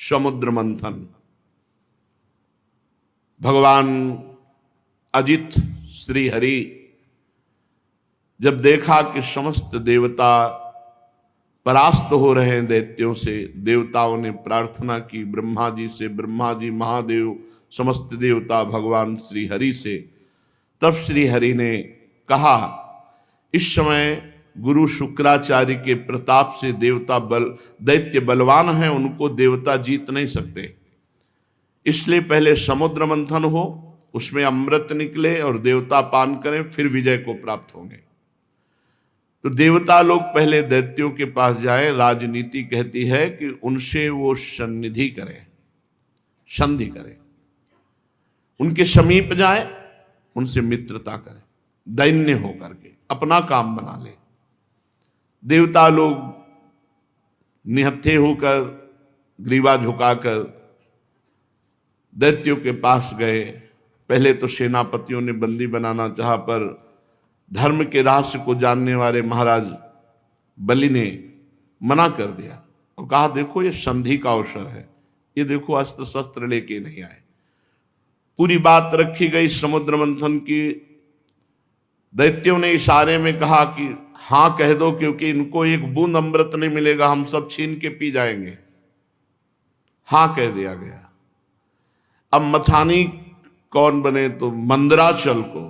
समुद्र मंथन। भगवान अजित श्री हरि जब देखा कि समस्त देवता परास्त हो रहे हैं दैत्यों से, देवताओं ने प्रार्थना की ब्रह्मा जी से, ब्रह्मा जी महादेव समस्त देवता भगवान श्री हरि से। तब श्री हरि ने कहा, इस समय गुरु शुक्राचार्य के प्रताप से दैत्य बलवान हैं, उनको देवता जीत नहीं सकते, इसलिए पहले समुद्र मंथन हो, उसमें अमृत निकले और देवता पान करें, फिर विजय को प्राप्त होंगे। तो देवता लोग पहले दैत्यों के पास जाएं। राजनीति कहती है कि उनसे वो सन्निधि करें, संधि करें, उनके समीप जाएं, उनसे मित्रता करें, दैन्य होकर के अपना काम बना ले। देवता लोग निहत्थे होकर, ग्रीवा झुकाकर दैत्यों के पास गए। पहले तो सेनापतियों ने बंदी बनाना चाहा, पर धर्म के रहस्य को जानने वाले महाराज बलि ने मना कर दिया और कहा, देखो ये संधि का अवसर है, ये देखो अस्त्र शस्त्र लेके नहीं आए। पूरी बात रखी गई समुद्र मंथन की। दैत्यों ने इशारे में कहा कि हां कह दो, क्योंकि इनको एक बूंद अमृत नहीं मिलेगा, हम सब छीन के पी जाएंगे। हां कह दिया गया। अब मथानी कौन बने? तो मंदराचल को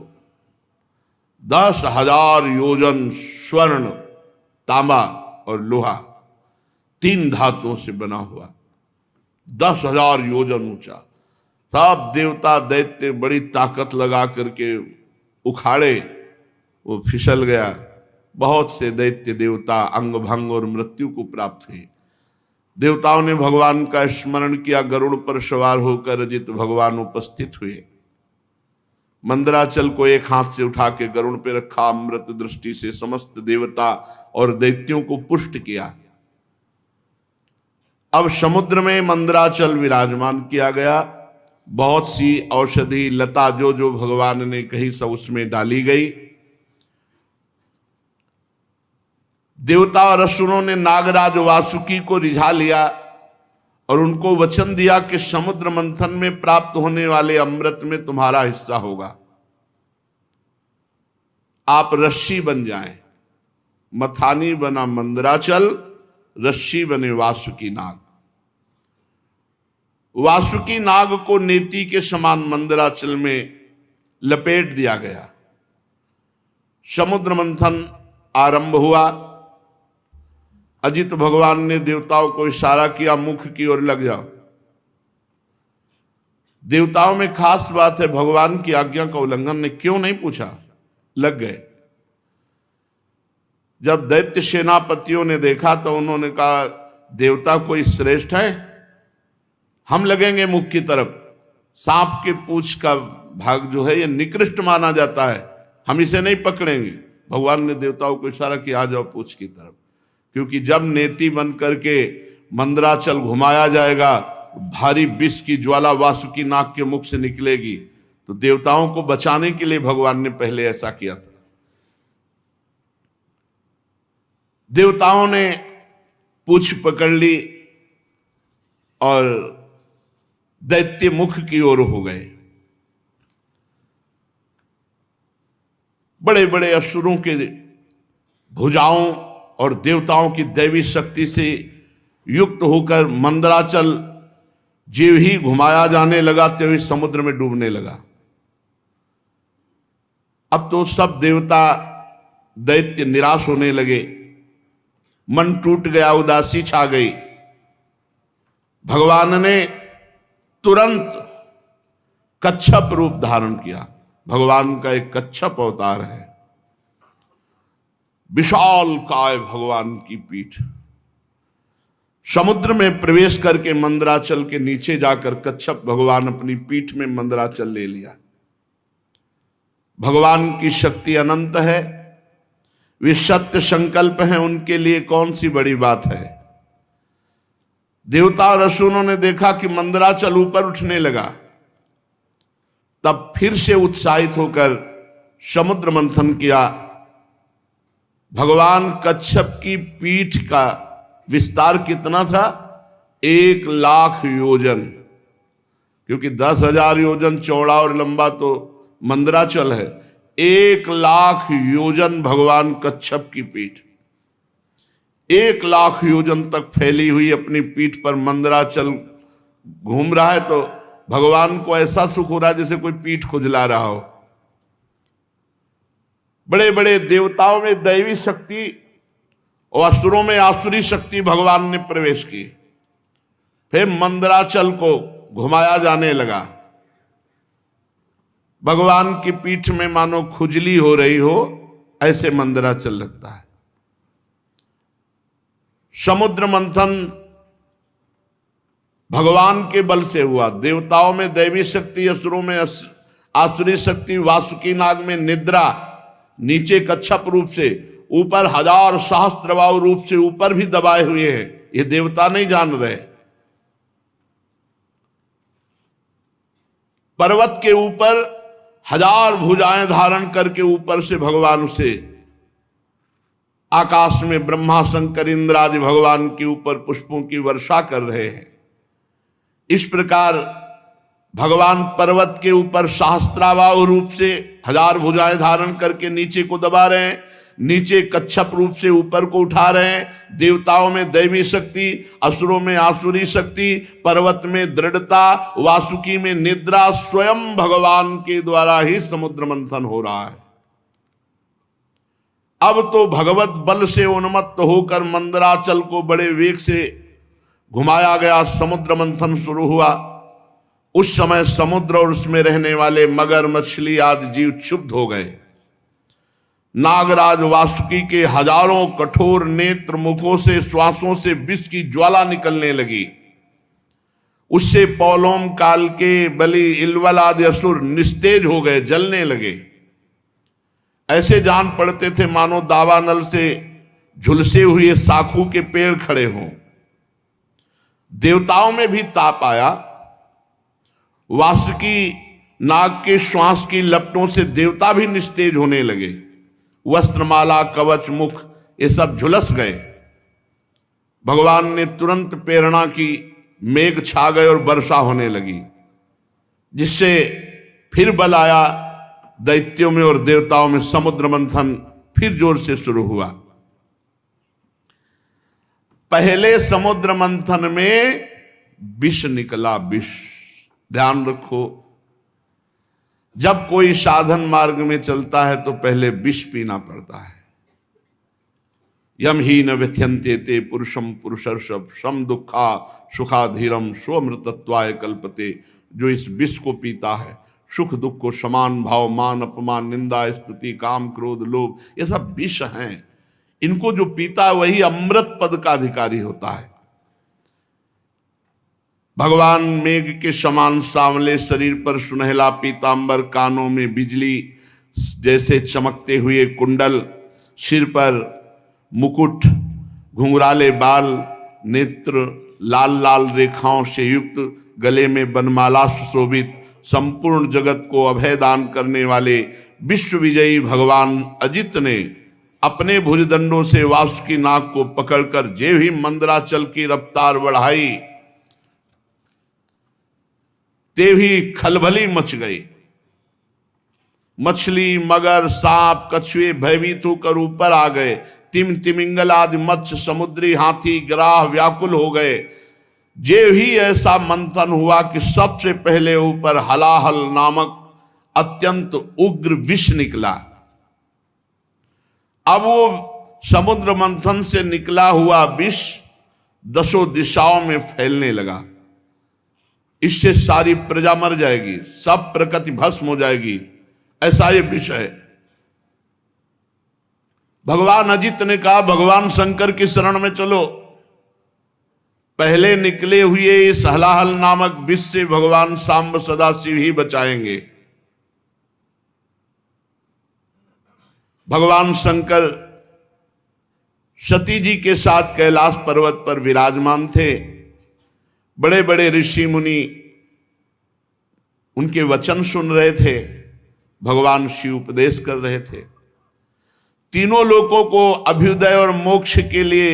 10,000 योजन स्वर्ण, तांबा और लोहा, 3 धातुओं से बना हुआ, 10,000 योजन ऊंचा। सब देवता दैत्य बड़ी ताकत लगा करके उखाड़े, वो फिसल गया। बहुत से दैत्य देवता अंग भंग और मृत्यु को प्राप्त हुए। देवताओं ने भगवान का स्मरण किया, गरुड़ पर सवार होकर अजित भगवान उपस्थित हुए। मंदराचल को एक हाथ से उठा के गरुड़ पे रखा, अमृत दृष्टि से समस्त देवता और दैत्यों को पुष्ट किया। अब समुद्र में मंदराचल विराजमान किया गया। बहुत सी औषधि लता जो भगवान ने कही सब उसमें डाली गई। देवता और असुरों ने नागराज वासुकी को रिझा लिया और उनको वचन दिया कि समुद्र मंथन में प्राप्त होने वाले अमृत में तुम्हारा हिस्सा होगा, आप रस्सी बन जाएं। मथानी बना मंदराचल, रस्सी बने वासुकी नाग। वासुकी नाग को नेति के समान मंदराचल में लपेट दिया गया। समुद्र मंथन आरंभ हुआ। अजित भगवान ने देवताओं को इशारा किया, मुख की ओर लग जाओ। देवताओं में खास बात है, भगवान की आज्ञा का उल्लंघन ने क्यों नहीं पूछा, लग गए। जब दैत्य सेनापतियों ने देखा तो उन्होंने कहा, देवता कोई श्रेष्ठ है, हम लगेंगे मुख की तरफ। सांप के पूंछ का भाग जो है ये निकृष्ट माना जाता है, हम इसे नहीं पकड़ेंगे। भगवान ने देवताओं को इशारा किया, आ जाओ पूंछ की तरफ, क्योंकि जब नेति बन करके मंदराचल घुमाया जाएगा, भारी विष की ज्वाला वासुकी नाग के मुख से निकलेगी। तो देवताओं को बचाने के लिए भगवान ने पहले ऐसा किया था। देवताओं ने पूंछ पकड़ ली और दैत्य मुख की ओर हो गए। बड़े बड़े असुरों के भुजाओं और देवताओं की दैवी शक्ति से युक्त होकर मंदराचल जीव ही घुमाया जाने लगा, त्यों ही समुद्र में डूबने लगा। अब तो सब देवता दैत्य निराश होने लगे, मन टूट गया, उदासी छा गई। भगवान ने तुरंत कच्छप रूप धारण किया। भगवान का एक कच्छप अवतार है, विशाल काय भगवान की पीठ। समुद्र में प्रवेश करके मंदराचल के नीचे जाकर कच्छप भगवान अपनी पीठ में मंदराचल ले लिया। भगवान की शक्ति अनंत है, वे सत्य संकल्प हैं, उनके लिए कौन सी बड़ी बात है। देवता और असुरों ने देखा कि मंदराचल ऊपर उठने लगा, तब फिर से उत्साहित होकर समुद्र मंथन किया। भगवान कच्छप की पीठ का विस्तार कितना था? 1,00,000 योजन, क्योंकि 10,000 योजन चौड़ा और लंबा तो मंदराचल है। 1,00,000 योजन भगवान कच्छप की पीठ, 1,00,000 योजन तक फैली हुई अपनी पीठ पर मंदराचल घूम रहा है। तो भगवान को ऐसा सुख हो रहा है जैसे कोई पीठ खुजला रहा हो। बड़े बड़े देवताओं में दैवी शक्ति और असुरों में आसुरी शक्ति भगवान ने प्रवेश की। फिर मंदराचल को घुमाया जाने लगा। भगवान की पीठ में मानो खुजली हो रही हो, ऐसे मंदराचल लगता है। समुद्र मंथन भगवान के बल से हुआ। देवताओं में दैवी शक्ति, असुरों में आसुरी शक्ति, वासुकी नाग में निद्रा, नीचे कच्छप रूप से, ऊपर 1000 सहस्त्रबाहु रूप से ऊपर भी दबाए हुए हैं। ये देवता नहीं जान रहे। पर्वत के ऊपर 1000 भुजाएं धारण करके ऊपर से भगवान उसे आकाश में ब्रह्मा शंकर इंद्र आदि भगवान के ऊपर पुष्पों की वर्षा कर रहे हैं। इस प्रकार भगवान पर्वत के ऊपर सहस्त्राबाहु रूप से 1000 भुजाएं धारण करके नीचे को दबा रहे हैं, नीचे कच्छप रूप से ऊपर को उठा रहे हैं। देवताओं में दैवी शक्ति, असुरों में आसुरी शक्ति, पर्वत में दृढ़ता, वासुकी में निद्रा, स्वयं भगवान के द्वारा ही समुद्र मंथन हो रहा है। अब तो भगवत बल से उन्मत्त होकर मंदराचल को बड़े वेग से घुमाया गया, समुद्र मंथन शुरू हुआ। उस समय समुद्र और उसमें रहने वाले मगर, मछली आदि जीव क्षुब्ध हो गए। नागराज वासुकी के हजारों कठोर नेत्र मुखों से, श्वासों से विष की ज्वाला निकलने लगी। उससे पौलोम काल के बलि, इलवल आदि असुर निस्तेज हो गए, जलने लगे। ऐसे जान पड़ते थे मानो दावानल से झुलसे हुए साखू के पेड़ खड़े हों। देवताओं में भी ताप आया। वासुकी नाग के श्वास की लपटों से देवता भी निस्तेज होने लगे। वस्त्रमाला, कवच, मुख ये सब झुलस गए। भगवान ने तुरंत प्रेरणा की, मेघ छा गए और वर्षा होने लगी, जिससे फिर बल आया दैत्यों में और देवताओं में। समुद्र मंथन फिर जोर से शुरू हुआ। पहले समुद्र मंथन में विष निकला, विष। ध्यान रखो, जब कोई साधन मार्ग में चलता है तो पहले विष पीना पड़ता है। यम ही न व्यथ्यन्ते ते पुरुषम पुरुषर्षभ सम दुखा सुखाधीरम स्वमृतत्वाय कल्पते। जो इस विष को पीता है, सुख दुख को समान भाव, मान अपमान, निंदा स्तुति, काम क्रोध लोभ, ये सब विष हैं। इनको जो पीता है वही अमृत पद का अधिकारी होता है। भगवान मेघ के समान सांवले शरीर पर सुनहला पीतांबर, कानों में बिजली जैसे चमकते हुए कुंडल, सिर पर मुकुट, घुंघराले बाल, नेत्र लाल लाल रेखाओं से युक्त, गले में बनमाला सुशोभित, संपूर्ण जगत को अभय दान करने वाले विश्व विजयी भगवान अजित ने अपने भुजदंडों से वासुकी नाग को पकड़कर जे ही मंदराचल की रफ्तार बढ़ाई, ते भी खलबली मच गई। मछली, मगर, सांप, कछुए भयभीत होकर ऊपर आ गए। तिमिंगल आदि मत्स्य, समुद्री हाथी, गिराह व्याकुल हो गए। जे ही ऐसा मंथन हुआ कि सबसे पहले ऊपर हलाहल नामक अत्यंत उग्र विष निकला। अब वो समुद्र मंथन से निकला हुआ विष 10 दिशाओं में फैलने लगा। इससे सारी प्रजा मर जाएगी, सब प्रकृति भस्म हो जाएगी, ऐसा ये विष है। भगवान अजित ने कहा, भगवान शंकर की शरण में चलो। पहले निकले हुए इस हलाहल नामक विष से भगवान सांब सदाशिव ही बचाएंगे। भगवान शंकर सती जी के साथ कैलाश पर्वत पर विराजमान थे। बड़े बड़े ऋषि मुनि उनके वचन सुन रहे थे। भगवान शिव उपदेश कर रहे थे। तीनों लोकों को अभ्युदय और मोक्ष के लिए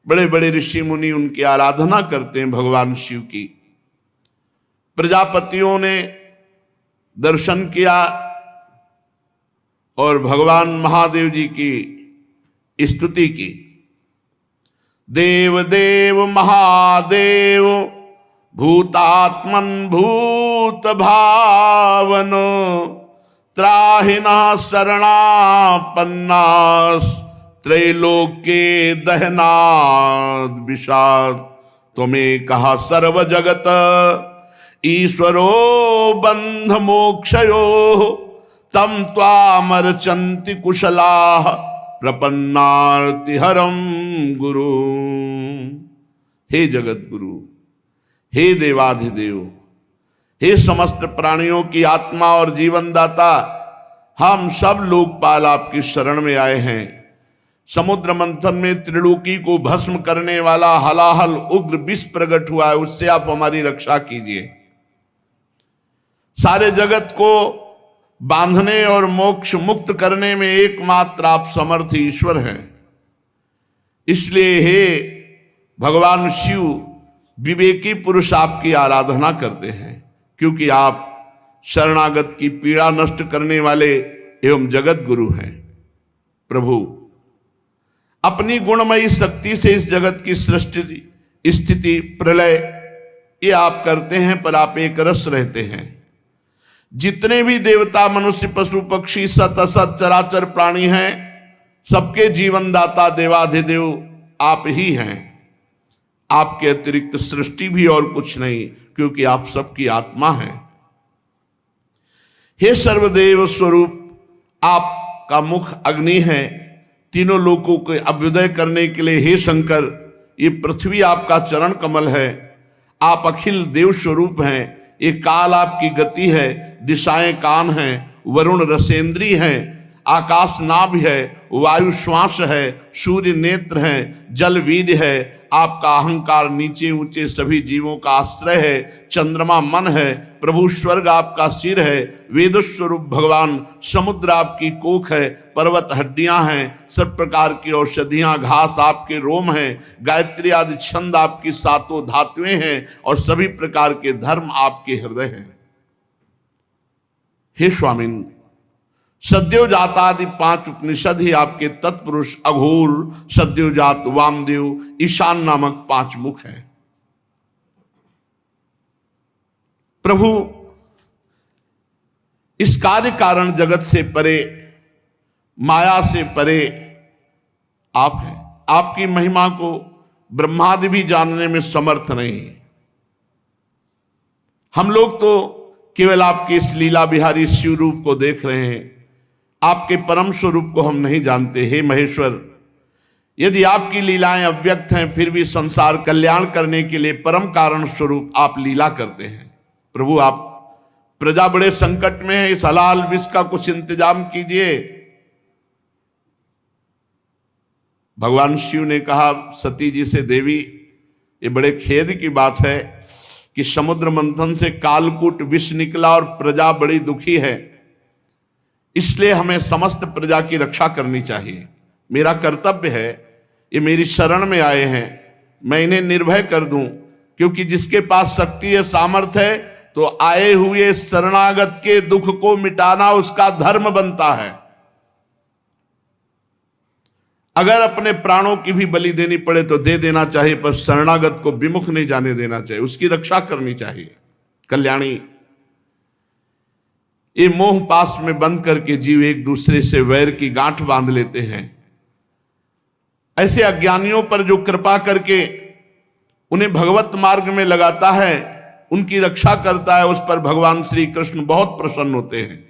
बड़े बड़े ऋषि मुनि उनकी आराधना करते हैं भगवान शिव की। प्रजापतियों ने दर्शन किया और भगवान महादेव जी की स्तुति की। देव देव महादेव भूतात्मन भूत भावनो त्राहिना शरणापन्नास त्रैलोक्ये दहनाद विषाद त्वमें कहा सर्व जगत ईश्वरो बंध मोक्षयो तम त्वामर्चन्ति कुशलाः प्रपन्नार्ति हरम गुरु। हे जगत गुरु, हे देवाधिदेव, हे समस्त प्राणियों की आत्मा और जीवन दाता, हम सब लोकपाल आपकी शरण में आए हैं। समुद्र मंथन में त्रिलोकी को भस्म करने वाला हलाहल उग्र विष प्रकट हुआ है, उससे आप हमारी रक्षा कीजिए। सारे जगत को बांधने और मोक्ष मुक्त करने में एकमात्र आप समर्थ ईश्वर हैं। इसलिए हे भगवान शिव, विवेकी पुरुष आपकी आराधना करते हैं, क्योंकि आप शरणागत की पीड़ा नष्ट करने वाले एवं जगत गुरु हैं। प्रभु, अपनी गुणमयी शक्ति से इस जगत की सृष्टि, स्थिति, प्रलय ये आप करते हैं, पर आप एक रस रहते हैं। जितने भी देवता, मनुष्य, पशु, पक्षी, सत असत चराचर प्राणी हैं, सबके जीवन दाता देवाधिदेव आप ही हैं। आपके अतिरिक्त सृष्टि भी और कुछ नहीं, क्योंकि आप सबकी आत्मा हैं। हे सर्वदेव स्वरूप, आपका मुख अग्नि है। तीनों लोकों के अभ्युदय करने के लिए हे शंकर, ये पृथ्वी आपका चरण कमल है। आप अखिल देव स्वरूप हैं। ये काल आपकी गति है, दिशाएं कान हैं, वरुण रसेंद्री हैं, आकाश नाभ है, वायु श्वास है, सूर्य नेत्र है, जल वीर्य है। आपका अहंकार नीचे ऊंचे सभी जीवों का आश्रय है। चंद्रमा मन है। प्रभु स्वर्ग आपका सिर है। वेद स्वरूप भगवान समुद्र आपकी कोख है। पर्वत हड्डियां हैं। सब प्रकार की औषधियां घास आपके रोम हैं। गायत्री आदि छंद आपकी सातों धातुएं हैं और सभी प्रकार के धर्म आपके हृदय हैं। हे स्वामिन, सद्योजात आदि 5 उपनिषद ही आपके तत्पुरुष अघोर, सद्योजात, वामदेव, ईशान नामक 5 मुख हैं। प्रभु, इस कार्य कारण जगत से परे, माया से परे आप हैं। आपकी महिमा को ब्रह्मादि भी जानने में समर्थ नहीं। हम लोग तो केवल आपके इस लीला बिहारी शिव रूप को देख रहे हैं, आपके परम स्वरूप को हम नहीं जानते। हे महेश्वर, यदि आपकी लीलाएं अव्यक्त हैं, फिर भी संसार कल्याण करने के लिए परम कारण स्वरूप आप लीला करते हैं। प्रभु, आप प्रजा बड़े संकट में है, इस हलाल विष का कुछ इंतजाम कीजिए। भगवान शिव ने कहा सती जी से, देवी, ये बड़े खेद की बात है कि समुद्र मंथन से कालकूट विष निकला और प्रजा बड़ी दुखी है। इसलिए हमें समस्त प्रजा की रक्षा करनी चाहिए। मेरा कर्तव्य है, ये मेरी शरण में आए हैं, मैं इन्हें निर्भय कर दूं, क्योंकि जिसके पास शक्ति है, सामर्थ्य है, तो आए हुए शरणागत के दुख को मिटाना उसका धर्म बनता है। अगर अपने प्राणों की भी बलि देनी पड़े तो दे देना चाहिए, पर शरणागत को विमुख नहीं जाने देना चाहिए, उसकी रक्षा करनी चाहिए। कल्याणी, ये मोह पास में बंद करके जीव एक दूसरे से वैर की गांठ बांध लेते हैं। ऐसे अज्ञानियों पर जो कृपा करके उन्हें भगवत मार्ग में लगाता है, उनकी रक्षा करता है, उस पर भगवान श्री कृष्ण बहुत प्रसन्न होते हैं।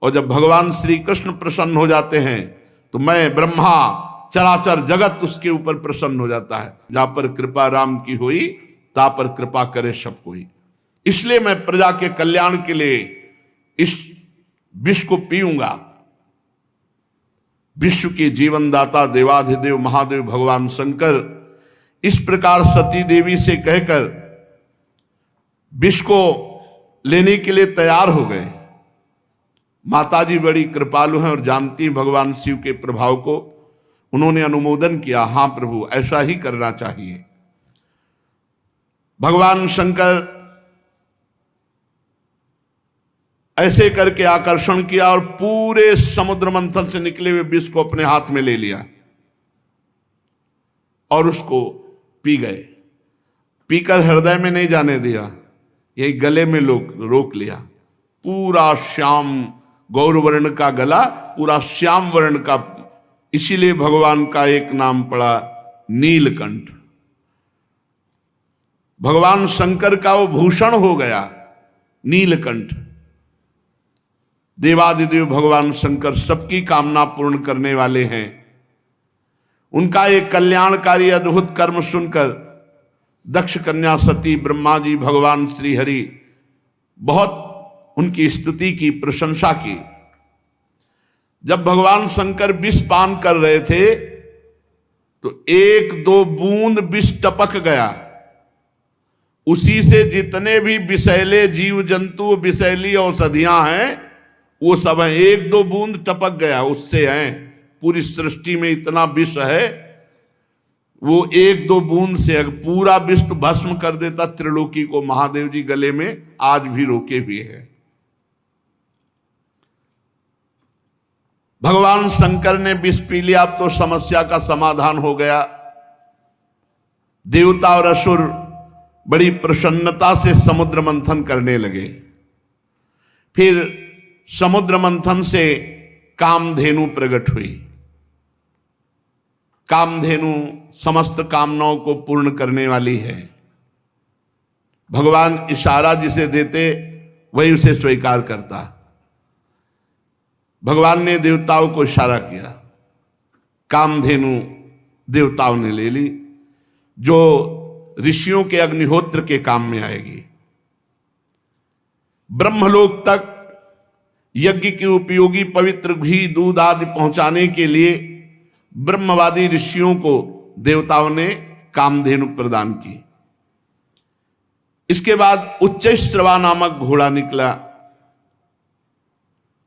और जब भगवान श्री कृष्ण प्रसन्न हो जाते हैं तो मैं, ब्रह्मा, चराचर जगत उसके ऊपर प्रसन्न हो जाता है। जहां पर कृपा राम की हुई, ता पर कृपा करे सब कोई। इसलिए मैं प्रजा के कल्याण के लिए इस विष को पीऊंगा। विश्व के जीवन दाता देवाधिदेव महादेव भगवान शंकर इस प्रकार सती देवी से कहकर विष को लेने के लिए तैयार हो गए। माताजी बड़ी कृपालु हैं और जानती भगवान शिव के प्रभाव को। उन्होंने अनुमोदन किया, हाँ प्रभु ऐसा ही करना चाहिए। भगवान शंकर ऐसे करके आकर्षण किया और पूरे समुद्र मंथन से निकले हुए विष को अपने हाथ में ले लिया और उसको पी गए। पीकर हृदय में नहीं जाने दिया, यही गले में रोक लिया। पूरा श्याम गौरवर्ण का गला, पूरा श्याम वर्ण का, इसीलिए भगवान का एक नाम पड़ा नीलकंठ। भगवान शंकर का वो भूषण हो गया नीलकंठ। देवादिदेव भगवान शंकर सबकी कामना पूर्ण करने वाले हैं। उनका एक कल्याणकारी अद्भुत कर्म सुनकर दक्ष कन्या सती ब्रह्मा जी भगवान श्री हरि बहुत उनकी स्तुति की, प्रशंसा की। जब भगवान शंकर विष पान कर रहे थे तो 1-2 बूंद विष टपक गया। उसी से जितने भी विषैले जीव जंतु, विषैली औषधियां हैं, वो सब हैं। 1-2 बूंद टपक गया, उससे हैं। पूरी सृष्टि में इतना विष है, वो 1-2 बूंद से पूरा विष तो भस्म कर देता त्रिलोकी को। महादेव जी गले में आज भी रोके हुए हैं। भगवान शंकर ने विष पी लिया, अब तो समस्या का समाधान हो गया। देवता और असुर बड़ी प्रसन्नता से समुद्र मंथन करने लगे। फिर समुद्र मंथन से कामधेनु प्रकट हुई। कामधेनु समस्त कामनाओं को पूर्ण करने वाली है। भगवान इशारा जिसे देते वही उसे स्वीकार करता। भगवान ने देवताओं को इशारा किया, कामधेनु देवताओं ने ले ली, जो ऋषियों के अग्निहोत्र के काम में आएगी। ब्रह्मलोक तक यज्ञ की उपयोगी पवित्र घी दूध आदि पहुंचाने के लिए ब्रह्मवादी ऋषियों को देवताओं ने कामधेनु प्रदान की। इसके बाद उच्चैश्रवा नामक घोड़ा निकला।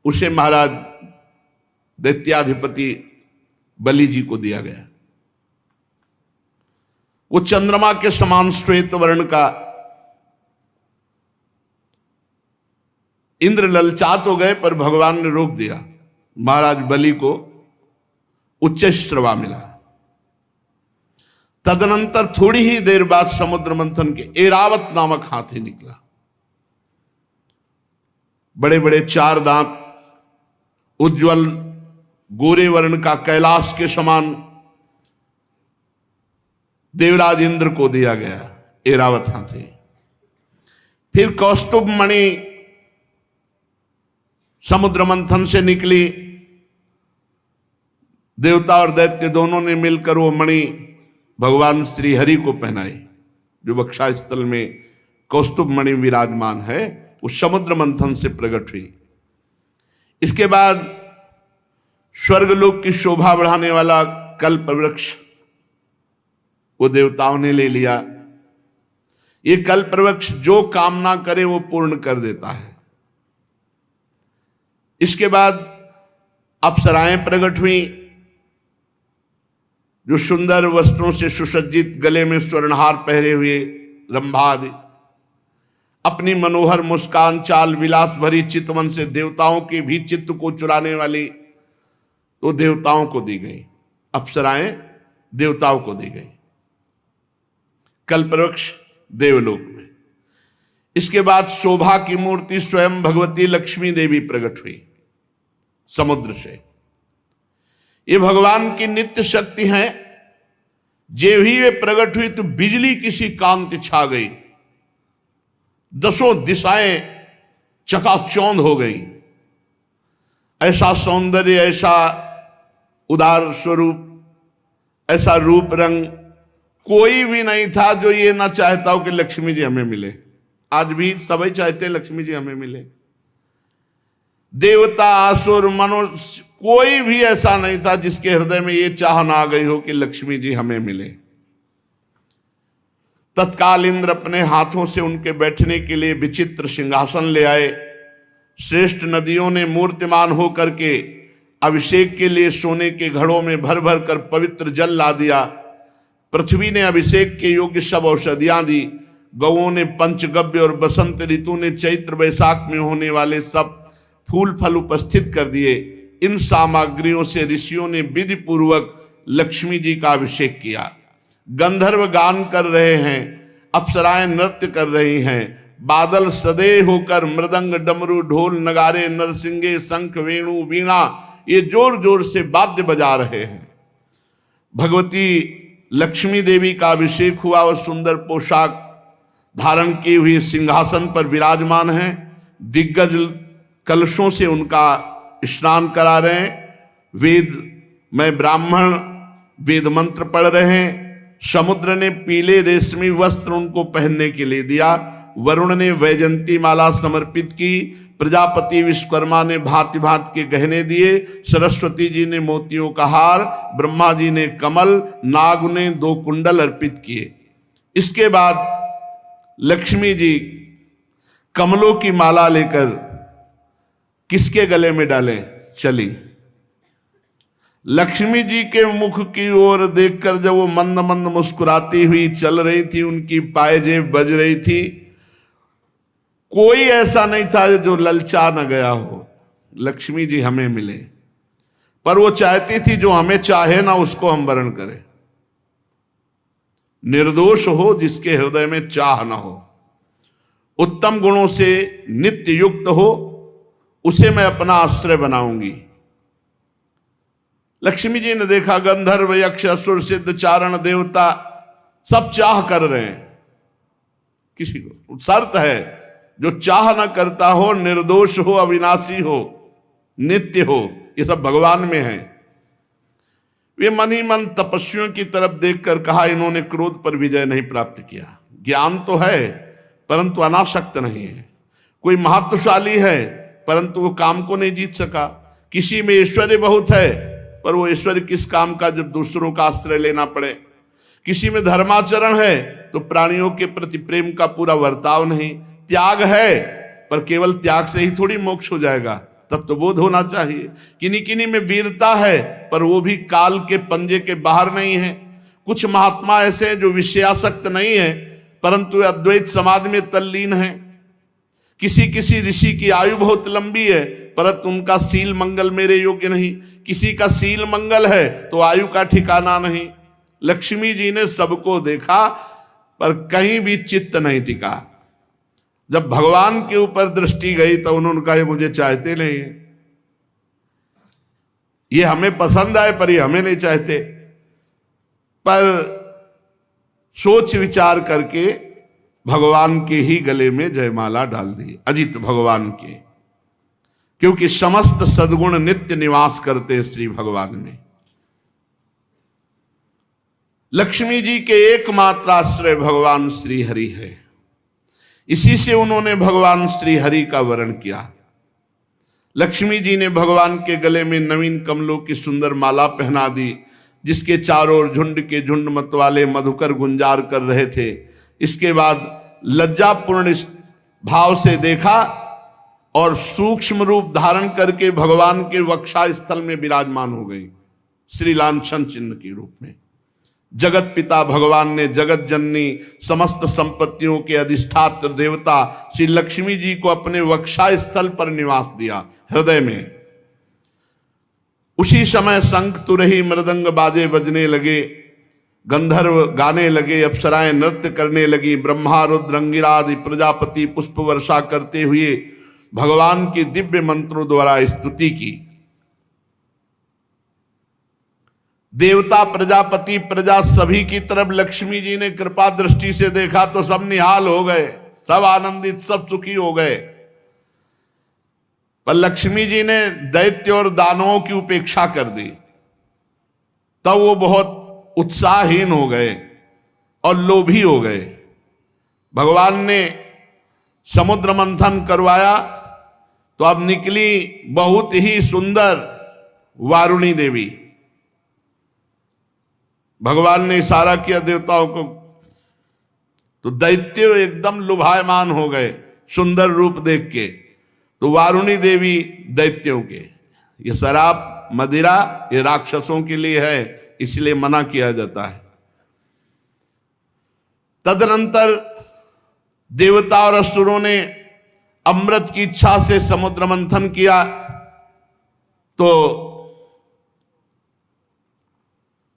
उसे महाराज दैत्याधिपति बलि जी को दिया गया। वो चंद्रमा के समान श्वेत वर्ण का। इंद्र ललचात हो गए पर भगवान ने रोक दिया। महाराज बलि को उच्चैश्रवा मिला। तदनंतर थोड़ी ही देर बाद समुद्र मंथन के ऐरावत नामक हाथी निकला। बड़े बड़े 4 दांत, उज्जवल गोरे वर्ण का, कैलाश के समान। देवराज इंद्र को दिया गया ऐरावत हाथी। फिर कौस्तुभ मणि समुद्र मंथन से निकली। देवता और दैत्य दोनों ने मिलकर वो मणि भगवान श्री हरि को पहनाई। जो वक्षा स्थल में कौस्तुभ मणि विराजमान है, वो समुद्र मंथन से प्रकट हुई। इसके बाद स्वर्गलोक की शोभा बढ़ाने वाला कल्प वृक्ष वो देवताओं ने ले लिया। ये कल्प वृक्ष जो कामना करे वो पूर्ण कर देता है। इसके बाद अप्सराएं प्रकट हुई, जो सुंदर वस्त्रों से सुसज्जित, गले में स्वर्णहार पहरे हुए रंभा आदि, अपनी मनोहर मुस्कान, चाल विलास भरी चितवन से देवताओं के भी चित्त को चुराने वाली तो देवताओं को दी गई। अप्सराएं देवताओं को दी गई। कल्पवृक्ष देवलोक में। इसके बाद शोभा की मूर्ति स्वयं भगवती लक्ष्मी देवी प्रकट हुई समुद्र से। ये भगवान की नित्य शक्ति है। जे ही वे प्रकट हुई तो बिजली किसी कांति छा गई। 10 दिशाएं चकाचौंध हो गई। ऐसा सौंदर्य, ऐसा उदार स्वरूप, ऐसा रूप रंग कोई भी नहीं था जो ये ना चाहता हो कि लक्ष्मी जी हमें मिले। आज भी सभी चाहते हैं लक्ष्मी जी हमें मिले। देवता, असुर, मनुष्य, कोई भी ऐसा नहीं था जिसके हृदय में ये चाह ना आ गई हो कि लक्ष्मी जी हमें मिले। तत्काल इंद्र अपने हाथों से उनके बैठने के लिए विचित्र सिंहासन ले आए। श्रेष्ठ नदियों ने मूर्तिमान होकर के अभिषेक के लिए सोने के घड़ों में भर भर कर पवित्र जल ला दिया। पृथ्वी ने अभिषेक के योग्य सब औषधियां दी। गौओं ने पंचगव्य और बसंत ऋतु ने चैत्र वैशाख में होने वाले सब फूल फल उपस्थित कर दिए। इन सामग्रियों से ऋषियों ने विधि पूर्वक लक्ष्मी जी का अभिषेक किया। गंधर्व गान कर रहे हैं, अप्सराएं नृत्य कर रही हैं, बादल सदैव होकर मृदंग डमरू ढोल नगारे नरसिंगे शंख वेणु वीणा ये जोर जोर से वाद्य बजा रहे हैं। भगवती लक्ष्मी देवी का अभिषेक हुआ और सुंदर पोशाक धारण किए हुए सिंहासन पर विराजमान हैं। दिग्गज कलशों से उनका स्नान करा रहे हैं। वेद में ब्राह्मण वेद मंत्र पढ़ रहे हैं। समुद्र ने पीले रेशमी वस्त्र उनको पहनने के लिए दिया। वरुण ने वैजंती माला समर्पित की। प्रजापति विश्वकर्मा ने भांति भांति के गहने दिए। सरस्वती जी ने मोतियों का हार, ब्रह्मा जी ने कमल, नाग ने 2 कुंडल अर्पित किए। इसके बाद लक्ष्मी जी कमलों की माला लेकर किसके गले में डालें चली। लक्ष्मी जी के मुख की ओर देखकर जब वो मंद मंद मुस्कुराती हुई चल रही थी, उनकी पायजेब बज रही थी, कोई ऐसा नहीं था जो ललचा न गया हो लक्ष्मी जी हमें मिले। पर वो चाहती थी जो हमें चाहे ना उसको हम वरण करें। निर्दोष हो जिसके हृदय में चाह न हो, उत्तम गुणों से नित्य युक्त हो, उसे मैं अपना आश्रय बनाऊंगी। लक्ष्मी जी ने देखा गंधर्व यक्ष असुर सिद्ध चारण देवता सब चाह कर रहे हैं। किसी को शर्त है, जो चाह न करता हो, निर्दोष हो, अविनाशी हो, नित्य हो, ये सब भगवान में है। वे मन ही मन तपस्वियों की तरफ देखकर कहा, इन्होंने क्रोध पर विजय नहीं प्राप्त किया। ज्ञान तो है परंतु अनासक्त नहीं है। कोई महत्वशाली है परंतु वो काम को नहीं जीत सका। किसी में ऐश्वर्य बहुत है पर वो ऐश्वर्य किस काम का जब दूसरों का आश्रय लेना पड़े। किसी में धर्माचरण है तो प्राणियों के प्रति प्रेम का पूरा वर्ताव नहीं। त्याग है पर केवल त्याग से ही थोड़ी मोक्ष हो जाएगा, तत्वबोध होना चाहिए। किन्हीं किन्हीं में वीरता है पर वो भी काल के पंजे के बाहर नहीं है। कुछ महात्मा ऐसे हैं जो विषयासक्त नहीं है परंतु अद्वैत समाधि में तल्लीन है। किसी किसी ऋषि की आयु बहुत लंबी है परंतु उनका सील मंगल मेरे योग्य नहीं। किसी का सील मंगल है तो आयु का ठिकाना नहीं। लक्ष्मी जी ने सबको देखा पर कहीं भी चित्त नहीं टिका। जब भगवान के ऊपर दृष्टि गई तो उन्होंने कहा, मुझे चाहते नहीं, ये हमें पसंद आए पर ये हमें नहीं चाहते। पर सोच विचार करके भगवान के ही गले में जयमाला डाल दी, अजित भगवान के, क्योंकि समस्त सद्गुण नित्य निवास करते श्री भगवान में। लक्ष्मी जी के एकमात्र आश्रय भगवान श्री हरि है। इसी से उन्होंने भगवान श्री हरि का वर्ण किया। लक्ष्मी जी ने भगवान के गले में नवीन कमलों की सुंदर माला पहना दी, जिसके चारों ओर झुंड के झुंड मतवाले मधुकर गुंजार कर रहे थे। इसके बाद लज्जापूर्ण भाव से देखा और सूक्ष्म रूप धारण करके भगवान के वक्षा स्थल में विराजमान हो गई, श्री लांछन चिन्ह के रूप में। जगत पिता भगवान ने जगत जननी समस्त संपत्तियों के अधिष्ठात्र देवता श्री लक्ष्मी जी को अपने वक्षा स्थल पर निवास दिया, हृदय में। उसी समय शंख तुरही मृदंग बाजे बजने लगे, गंधर्व गाने लगे, अप्सराएं नृत्य करने लगी। ब्रह्मा रुद्र अंगिरा आदि प्रजापति पुष्प वर्षा करते हुए भगवान की दिव्य मंत्रों द्वारा स्तुति की। देवता प्रजापति प्रजा सभी की तरफ लक्ष्मी जी ने कृपा दृष्टि से देखा तो सब निहाल हो गए, सब आनंदित, सब सुखी हो गए। पर लक्ष्मी जी ने दैत्य और दानवों की उपेक्षा कर दी, तब वो बहुत उत्साहहीन हो गए और लोभी हो गए। भगवान ने समुद्र मंथन करवाया तो अब निकली बहुत ही सुंदर वारुणी देवी। भगवान ने इशारा किया देवताओं को, तो दैत्य एकदम लुभायमान हो गए सुंदर रूप देख के। तो वारुणी देवी दैत्यों के, ये शराब मदिरा ये राक्षसों के लिए है, इसलिए मना किया जाता है। तदनंतर देवता और असुरों ने अमृत की इच्छा से समुद्र मंथन किया, तो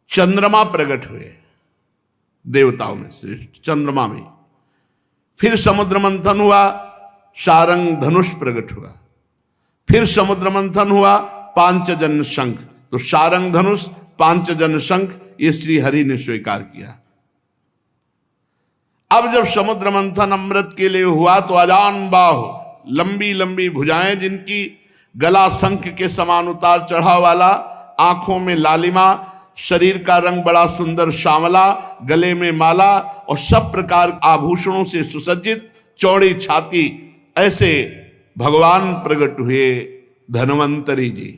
चंद्रमा प्रकट हुए देवताओं में से, चंद्रमा में। फिर समुद्र मंथन हुआ, शारंग धनुष प्रकट हुआ। फिर समुद्र मंथन हुआ, पांचजन्य शंख। तो शारंग धनुष, पांचजन्य शंख ये श्री हरि ने स्वीकार किया। अब जब समुद्र मंथन अमृत के लिए हुआ तो अजान बाहु, लंबी लंबी भुजाएं जिनकी, गला शंख के समान उतार चढ़ाव वाला, आंखों में लालिमा, शरीर का रंग बड़ा सुंदर श्यामला, गले में माला और सब प्रकार आभूषणों से सुसज्जित, चौड़ी छाती, ऐसे भगवान प्रकट हुए धन्वंतरी जी।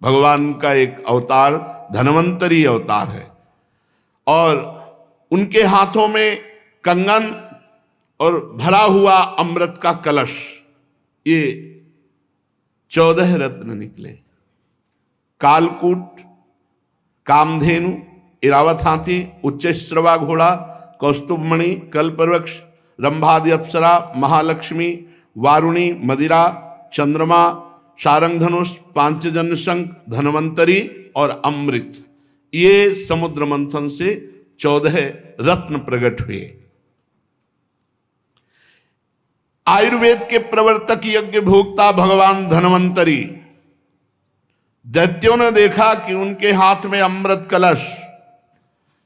भगवान का एक अवतार धन्वंतरी अवतार है, और उनके हाथों में कंगन और भरा हुआ अमृत का कलश, ये 14 रत्न निकले। कालकूट, कामधेनु, इरावत हाथी, उच्च श्रवा घोड़ा, कौस्तुभमणि, कल्पवृक्ष, रंभादि अप्सरा, महालक्ष्मी, वारुणी, मदिरा, चंद्रमा, शारंग धनुष, पांचजन्य शंख, धन्वंतरी और अमृत, ये समुद्र मंथन से 14 रत्न प्रकट हुए। आयुर्वेद के प्रवर्तक यज्ञ भोक्ता भगवान धन्वंतरी, दैत्यों ने देखा कि उनके हाथ में अमृत कलश,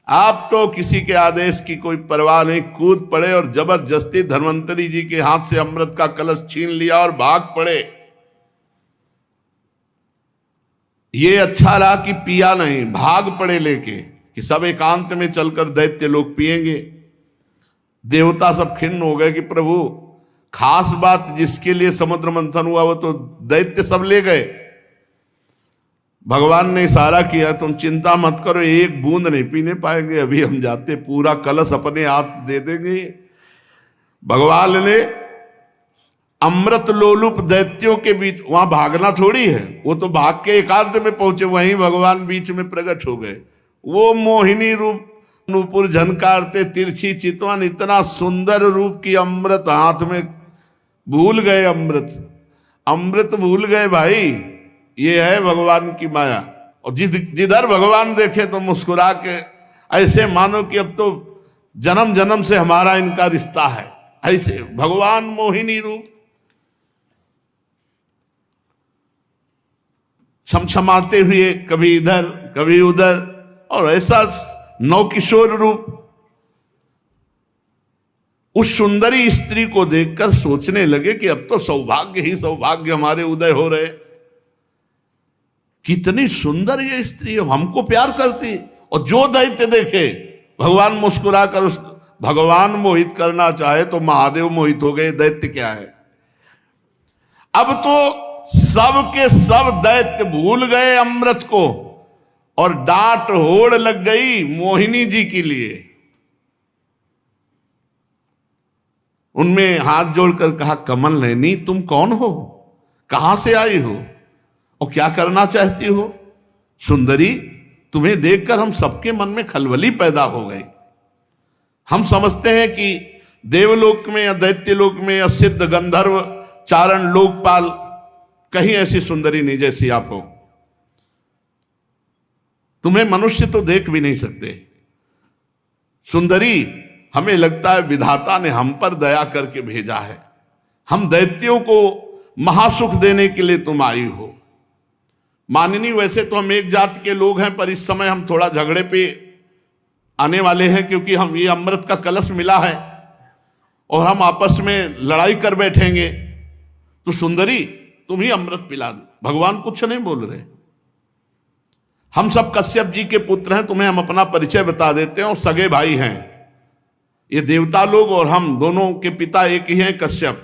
आप तो किसी के आदेश की कोई परवाह नहीं, कूद पड़े और जबरदस्ती धन्वंतरी जी के हाथ से अमृत का कलश छीन लिया और भाग पड़े। ये अच्छा रहा कि पिया नहीं, भाग पड़े लेके कि सब एकांत में चलकर दैत्य लोग पिएंगे। देवता सब खिन्न हो गए कि प्रभु, खास बात जिसके लिए समुद्र मंथन हुआ वो तो दैत्य सब ले गए। भगवान ने इशारा किया, तुम चिंता मत करो, एक बूंद नहीं पीने पाएंगे, अभी हम जाते पूरा कलश अपने हाथ दे देंगे। भगवान ने अमृत लोलुप दैत्यों के बीच, वहां भागना थोड़ी है, वो तो भाग के एकांत में पहुंचे, वहीं भगवान बीच में प्रकट हो गए। वो मोहिनी रूप, नूपुर झनकारते, तिरछी चितवन, इतना सुंदर रूप की अमृत हाथ में, भूल गए अमृत भूल गए भाई। ये है भगवान की माया। और जिधर भगवान देखे तो मुस्कुरा के, ऐसे मानो कि अब तो जन्म जन्म से हमारा इनका रिश्ता है, ऐसे भगवान मोहिनी रूप, छमछमाते हुए कभी इधर कभी उधर, और ऐसा नवकिशोर रूप। उस सुंदरी स्त्री को देखकर सोचने लगे कि अब तो सौभाग्य ही सौभाग्य हमारे उदय हो रहे। कितनी सुंदर ये स्त्री है, हमको प्यार करती। और जो दैत्य देखे, भगवान मुस्कुरा कर भगवान मोहित करना चाहे तो महादेव मोहित हो गए, दैत्य क्या है। अब तो सब के सब दैत्य भूल गए अमृत को, और डांट होड़ लग गई मोहिनी जी के लिए। उनमें हाथ जोड़कर कहा, कमल नयनी तुम कौन हो, कहां से आई हो और क्या करना चाहती हो। सुंदरी, तुम्हें देखकर हम सबके मन में खलबली पैदा हो गई। हम समझते हैं कि देवलोक में या दैत्यलोक में या सिद्ध गंधर्व चारण लोकपाल कहीं ऐसी सुंदरी नहीं जैसी आप हो। तुम्हें मनुष्य तो देख भी नहीं सकते। सुंदरी, हमें लगता है विधाता ने हम पर दया करके भेजा है, हम दैत्यों को महासुख देने के लिए तुम आई हो। माननी, वैसे तो हम एक जात के लोग हैं, पर इस समय हम थोड़ा झगड़े पे आने वाले हैं, क्योंकि हम ये अमृत का कलश मिला है और हम आपस में लड़ाई कर बैठेंगे। तो सुंदरी, तुम ही अमृत पिला दो। भगवान कुछ नहीं बोल रहे। हम सब कश्यप जी के पुत्र हैं, तुम्हें हम अपना परिचय बता देते हैं, और सगे भाई हैं ये देवता लोग, और हम दोनों के पिता एक ही हैं, कश्यप।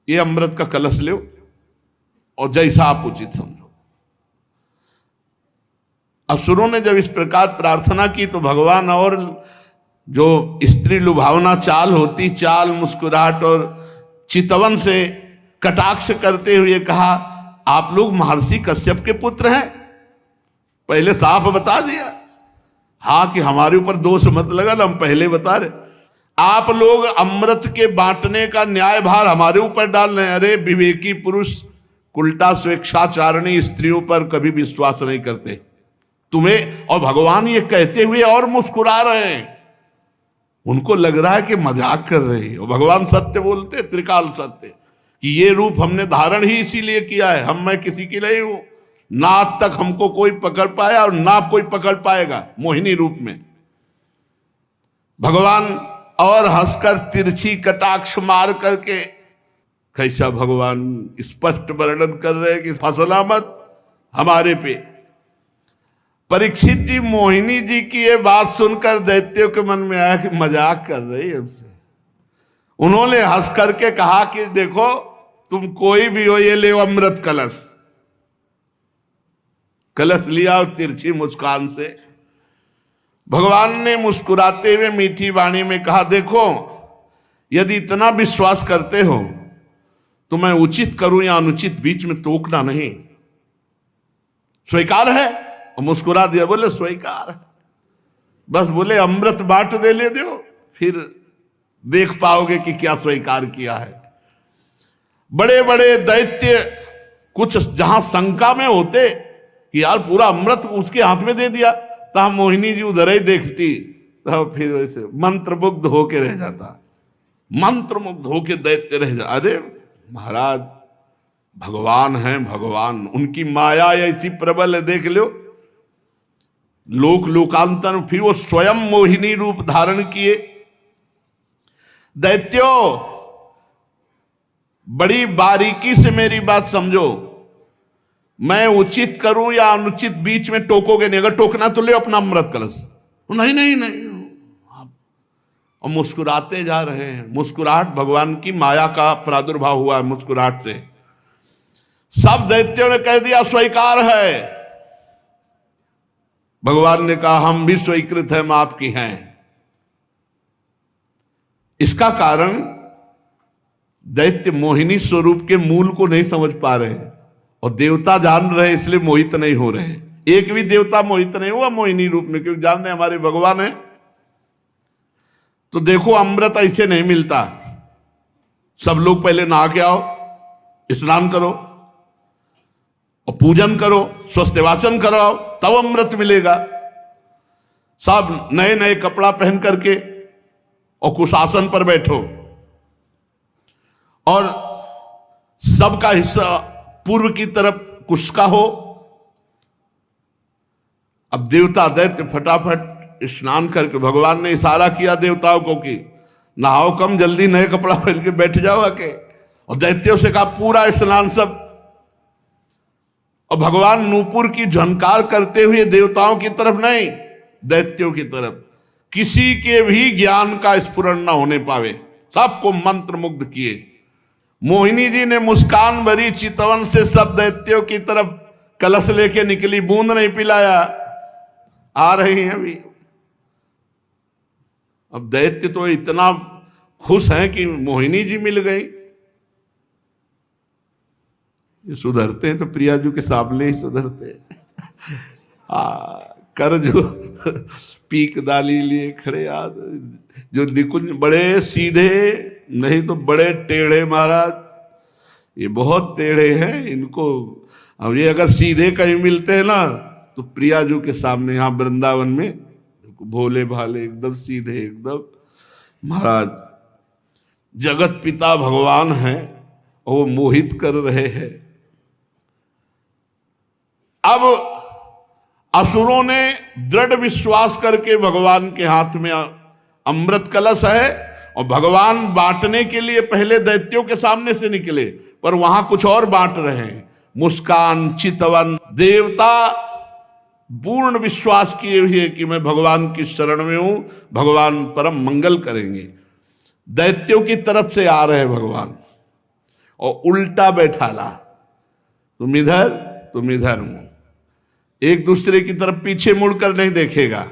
ये अमृत का कलश लो और जैसा आप उचित समझो। असुरों ने जब इस प्रकार प्रार्थना की तो भगवान और जो स्त्री लुभावना चाल होती, चाल, मुस्कुराहट और चितवन से कटाक्ष करते हुए कहा, आप लोग महर्षि कश्यप के पुत्र हैं, पहले साफ बता दिया। हाँ कि हमारे ऊपर दोष मत लगा, हम पहले बता रहे। आप लोग अमृत के बांटने का न्याय भार हमारे ऊपर डाल रहे हैं। अरे विवेकी पुरुष उल्टा स्वेच्छाचारिणी स्त्रियों पर कभी विश्वास नहीं करते तुम्हें। और भगवान ये कहते हुए और मुस्कुरा रहे हैं, उनको लग रहा है कि मजाक कर रहे हैं। और भगवान सत्य बोलते, त्रिकाल सत्य, कि ये रूप हमने धारण ही इसीलिए किया है, मैं किसी की नहीं हूं, ना आज तक हमको कोई पकड़ पाया और ना कोई पकड़ पाएगा मोहिनी रूप में। भगवान और हंसकर तिरछी कटाक्ष मार करके कैसा भगवान स्पष्ट वर्णन कर रहे हैं कि फसला मत हमारे पे। परीक्षित जी मोहिनी जी की ये बात सुनकर दैत्यों के मन में आया कि मजाक कर रही है हमसे। उन्होंने हंस करके कहा कि देखो तुम कोई भी हो, ये ले अमृत कलश। कलश लिया और तिरछी मुस्कान से भगवान ने मुस्कुराते हुए मीठी वाणी में कहा, देखो यदि इतना विश्वास करते हो तो मैं उचित करूं या अनुचित बीच में टोकना नहीं। स्वीकार है? और मुस्कुरा दिया, बोले स्वीकार है। बस बोले अमृत बांट दे ले दो, फिर देख पाओगे कि क्या स्वीकार किया है। बड़े बड़े दैत्य कुछ जहां शंका में होते कि यार पूरा अमृत उसके हाथ में दे दिया, तो मोहिनी जी उधर ही देखती, तो फिर वैसे मंत्रमुग्ध होके रह जाता, मंत्रमुग्ध होके दैत्य रह जा। अरे महाराज भगवान हैं, भगवान, उनकी माया ऐसी प्रबल है, देख लो। लोक लोकांतर फिर वो स्वयं मोहिनी रूप धारण किए। दैत्यों बड़ी बारीकी से मेरी बात समझो, मैं उचित करूं या अनुचित बीच में टोकोगे नहीं। अगर टोकना तो ले अपना अमृत कलश। नहीं नहीं नहीं, और मुस्कुराते जा रहे हैं। मुस्कुराहट भगवान की माया का प्रादुर्भाव हुआ है मुस्कुराहट से। सब दैत्यों ने कह दिया स्वीकार है। भगवान ने कहा हम भी स्वीकृत हैं, माफ की हैं। इसका कारण दैत्य मोहिनी स्वरूप के मूल को नहीं समझ पा रहे और देवता जान रहे, इसलिए मोहित नहीं हो रहे। एक भी देवता मोहित नहीं हुआ मोहिनी रूप में, क्योंकि जान रहे हमारे भगवान है। तो देखो अमृत ऐसे नहीं मिलता। सब लोग पहले नहा के आओ, स्नान करो और पूजन करो, स्वस्थ वाचन कराओ, तब अमृत मिलेगा। सब नए नए कपड़ा पहन करके और कुशासन पर बैठो और सबका हिस्सा पूर्व की तरफ कुश का हो। अब देवता दैत्य फटाफट स्नान करके, भगवान ने इशारा किया देवताओं को कि नहाओ कम, जल्दी नए कपड़ा पहन के बैठ जाओ आके। और दैत्यों से कहा पूरा स्नान सब। और भगवान नूपुर की झनकार करते हुए देवताओं की तरफ नहीं, दैत्यों की तरफ, किसी के भी ज्ञान का स्फुरण न होने पावे, सबको मंत्र मुग्ध किए। मोहिनी जी ने मुस्कान भरी चितवन से सब दैत्यों की तरफ कलश लेके निकली, बूंद नहीं पिलाया। आ रही हैं अभी। अब दैत्य तो इतना खुश हैं कि मोहिनी जी मिल गई। ये सुधरते हैं तो प्रिया जी के सामने ही सुधरते कर जो पीक दाली लिए खड़े याद, जो निकुंज बड़े सीधे, नहीं तो बड़े टेढ़े महाराज। ये बहुत टेढ़े हैं इनको। अब ये अगर सीधे कहीं मिलते हैं ना तो प्रिया जी के सामने यहाँ वृंदावन में भोले भाले एकदम सीधे, एकदम महाराज जगत पिता भगवान हैं और वो मोहित कर रहे हैं। अब असुरों ने दृढ़ विश्वास करके भगवान के हाथ में अमृत कलश है और भगवान बांटने के लिए पहले दैत्यों के सामने से निकले, पर वहां कुछ और बांट रहे हैं। मुस्कान चितवन देवता पूर्ण विश्वास किए हुए कि मैं भगवान की शरण में हूं, भगवान परम मंगल करेंगे। दैत्यों की तरफ से आ रहे भगवान और उल्टा बैठाला, तुम इधर तुम इधर हूं। एक दूसरे की तरफ पीछे मुड़कर नहीं देखेगा।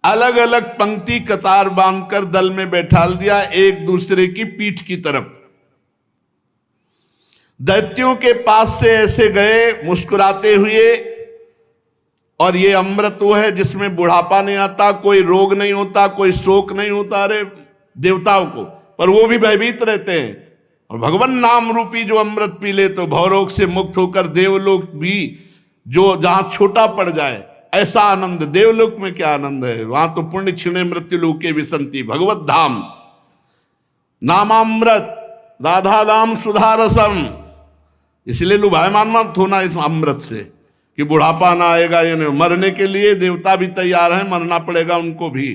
अलग अलग पंक्ति कतार बांधकर दल में बैठाल दिया एक दूसरे की पीठ की तरफ। दैत्यों के पास से ऐसे गए मुस्कुराते हुए, और ये अमृत वो है जिसमें बुढ़ापा नहीं आता, कोई रोग नहीं होता, कोई शोक नहीं होता। अरे देवताओं को, पर वो भी भयभीत रहते हैं। और भगवान नाम रूपी जो अमृत पी ले तो भवरोग से मुक्त होकर देवलोक भी, जो जहां छोटा पड़ जाए, ऐसा आनंद देवलोक में क्या आनंद है। वहां तो पुण्य क्षीणे मृत्यु लोके विसंति, भगवत धाम नामामृत राधा नाम सुधा रसम। इसलिए लुभायमान मत होना इस अमृत से कि बुढ़ापा ना आएगा। यानी मरने के लिए देवता भी तैयार हैं, मरना पड़ेगा उनको भी,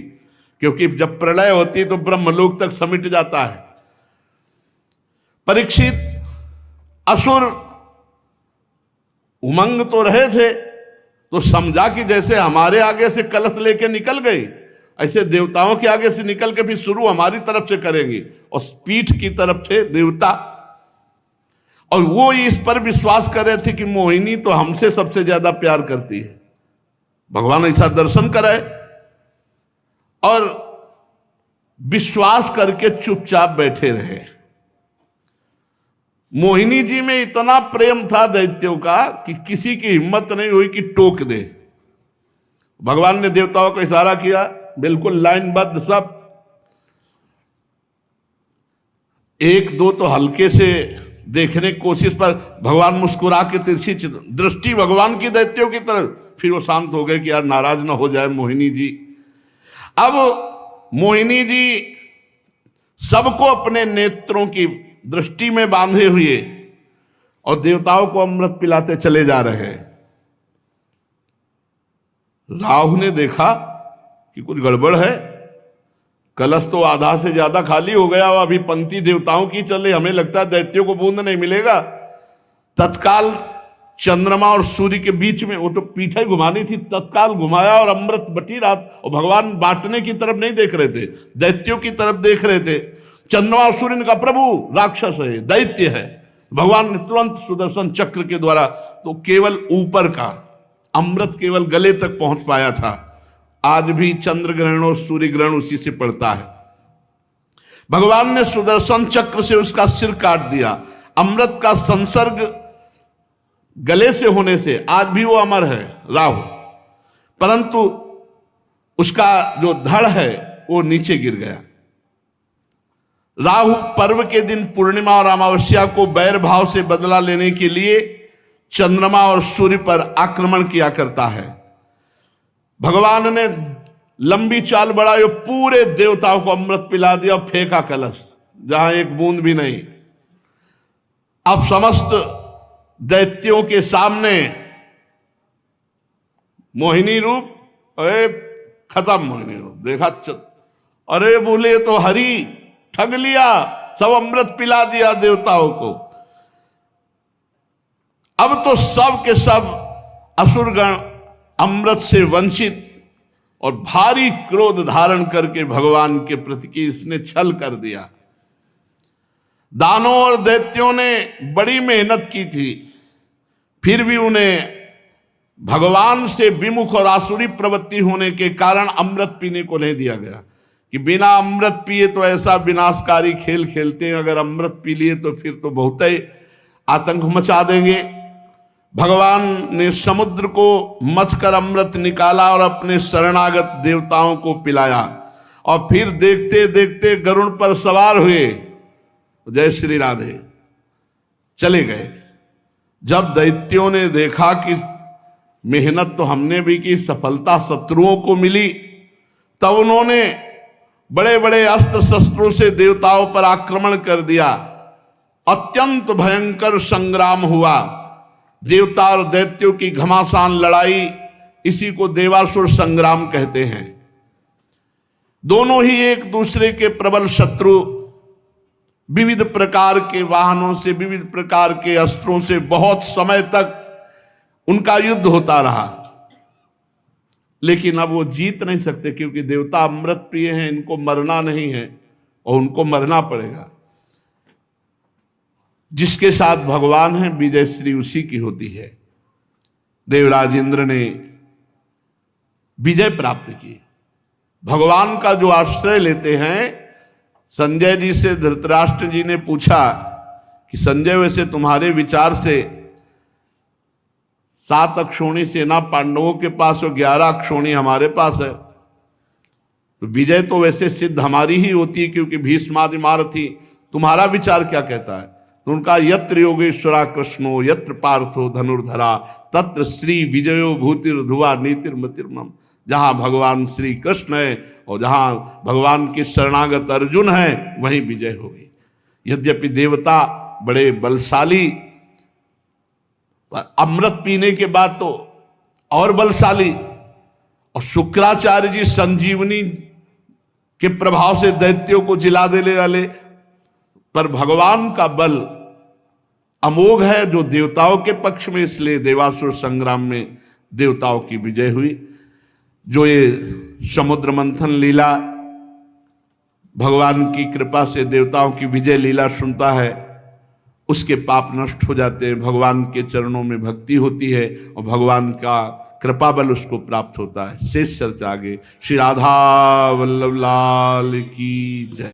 क्योंकि जब प्रलय होती है तो ब्रह्मलोक तक समिट जाता है। परीक्षित असुर उमंग तो रहे थे, तो समझा कि जैसे हमारे आगे से कलश लेके निकल गई, ऐसे देवताओं के आगे से निकल के फिर शुरू हमारी तरफ से करेंगे। और पीठ की तरफ थे देवता, और वो इस पर विश्वास कर रहे थे कि मोहिनी तो हमसे सबसे ज्यादा प्यार करती है। भगवान ऐसा दर्शन कराए, और विश्वास करके चुपचाप बैठे रहे। मोहिनी जी में इतना प्रेम था दैत्यों का कि किसी की हिम्मत नहीं हुई कि टोक दे। भगवान ने देवताओं को इशारा किया, बिल्कुल लाइनबद्ध सब। एक दो तो हल्के से देखने की कोशिश पर भगवान मुस्कुरा के तिरछी दृष्टि भगवान की दैत्यों की तरफ, फिर वो शांत हो गए कि यार नाराज ना हो जाए मोहिनी जी। अब मोहिनी जी सबको अपने नेत्रों की दृष्टि में बांधे हुए और देवताओं को अमृत पिलाते चले जा रहे हैं। राहु ने देखा कि कुछ गड़बड़ है, कलश तो आधा से ज्यादा खाली हो गया और अभी पंक्ति देवताओं की चले, हमें लगता है दैत्यों को बूंद नहीं मिलेगा। तत्काल चंद्रमा और सूर्य के बीच में, वो तो पीठे घुमानी थी, तत्काल घुमाया और अमृत बटी रहा। और भगवान बांटने की तरफ नहीं देख रहे थे, दैत्यों की तरफ देख रहे थे। चंद्रमा और सूर्य ने कहा प्रभु राक्षस है, दैत्य है। भगवान ने तुरंत सुदर्शन चक्र के द्वारा, तो केवल ऊपर का अमृत केवल गले तक पहुंच पाया था। आज भी चंद्र ग्रहण और सूर्य ग्रहण उसी से पड़ता है। भगवान ने सुदर्शन चक्र से उसका सिर काट दिया। अमृत का संसर्ग गले से होने से आज भी वो अमर है राहु, परंतु उसका जो धड़ है वो नीचे गिर गया। राहु पर्व के दिन पूर्णिमा और अमावस्या को बैर भाव से बदला लेने के लिए चंद्रमा और सूर्य पर आक्रमण किया करता है। भगवान ने लंबी चाल बढ़ाई, पूरे देवताओं को अमृत पिला दिया और फेंका कलश, जहां एक बूंद भी नहीं। अब समस्त दैत्यों के सामने मोहिनी रूप, अरे खत्म मोहिनी रूप देखा, अरे बोले तो हरि ठग लिया, सब अमृत पिला दिया देवताओं को। अब तो सब के सब असुरगण अमृत से वंचित और भारी क्रोध धारण करके भगवान के प्रति की इसने छल कर दिया। दानों और दैत्यों ने बड़ी मेहनत की थी, फिर भी उन्हें भगवान से विमुख और आसुरी प्रवृत्ति होने के कारण अमृत पीने को नहीं दिया गया कि बिना अमृत पिए तो ऐसा विनाशकारी खेल खेलते हैं, अगर अमृत पी लिए तो फिर तो बहुत ही आतंक मचा देंगे। भगवान ने समुद्र को मथकर अमृत निकाला और अपने शरणागत देवताओं को पिलाया, और फिर देखते देखते गरुड़ पर सवार हुए, जय श्री राधे, चले गए। जब दैत्यों ने देखा कि मेहनत तो हमने भी की, सफलता शत्रुओं को मिली, तब उन्होंने बड़े बड़े अस्त्र शस्त्रों से देवताओं पर आक्रमण कर दिया। अत्यंत भयंकर संग्राम हुआ। देवता और दैत्यों की घमासान लड़ाई, इसी को देवासुर संग्राम कहते हैं। दोनों ही एक दूसरे के प्रबल शत्रु, विविध प्रकार के वाहनों से, विविध प्रकार के अस्त्रों से बहुत समय तक उनका युद्ध होता रहा, लेकिन अब वो जीत नहीं सकते क्योंकि देवता अमृत प्रिय हैं, इनको मरना नहीं है और उनको मरना पड़ेगा। जिसके साथ भगवान है विजय श्री उसी की होती है। देवराज इंद्र ने विजय प्राप्त की। भगवान का जो आश्रय लेते हैं, संजय जी से धृतराष्ट्र जी ने पूछा कि संजय वैसे तुम्हारे विचार से 7 अक्षौणी सेना पांडवों के पास और 11 अक्षौणी हमारे पास है, तो विजय तो वैसे सिद्ध हमारी ही होती है क्योंकि भीष्मादि महारथी। तुम्हारा विचार क्या कहता है? तो उनका यत्र योगेश्वरा कृष्णो यत्र पार्थो धनुर्धरा तत्र श्री विजयो भूतिर्धुवा नीतिर्मतिर्मम। जहां भगवान श्री कृष्ण है और जहां भगवान के शरणागत अर्जुन है वहीं विजय होगी। यद्यपि देवता बड़े बलशाली, पर अमृत पीने के बाद तो और बलशाली, और शुक्राचार्य जी संजीवनी के प्रभाव से दैत्यों को जिला देने वाले, पर भगवान का बल अमोघ है जो देवताओं के पक्ष में, इसलिए देवासुर संग्राम में देवताओं की विजय हुई। जो ये समुद्र मंथन लीला भगवान की कृपा से देवताओं की विजय लीला सुनता है उसके पाप नष्ट हो जाते हैं, भगवान के चरणों में भक्ति होती है और भगवान का कृपा बल उसको प्राप्त होता है। शेष चर्चा आगे। श्री राधा वल्लभ लाल की जय।